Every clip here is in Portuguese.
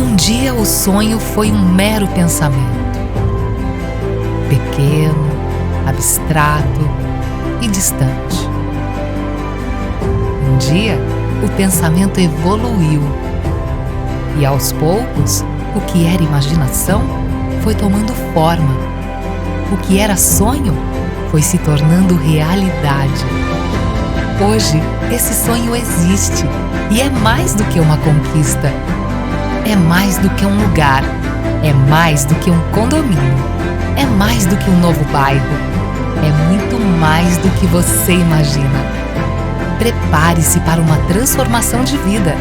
Um dia o sonho foi um mero pensamento, pequeno, abstrato e distante. Um dia o pensamento evoluiu e aos poucos o que era imaginação foi tomando forma. O que era sonho foi se tornando realidade. Hoje esse sonho existe e é mais do que uma conquista. É mais do que um lugar, é mais do que um condomínio, é mais do que um novo bairro, é muito mais do que você imagina. Prepare-se para uma transformação de vida.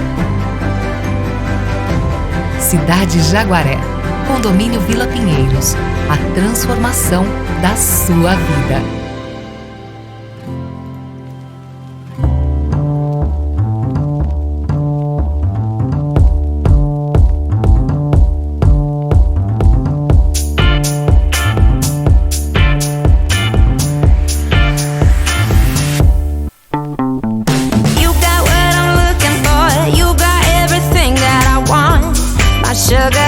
Cidade Jaguaré, Condomínio Vila Pinheiros, a transformação da sua vida. Sugar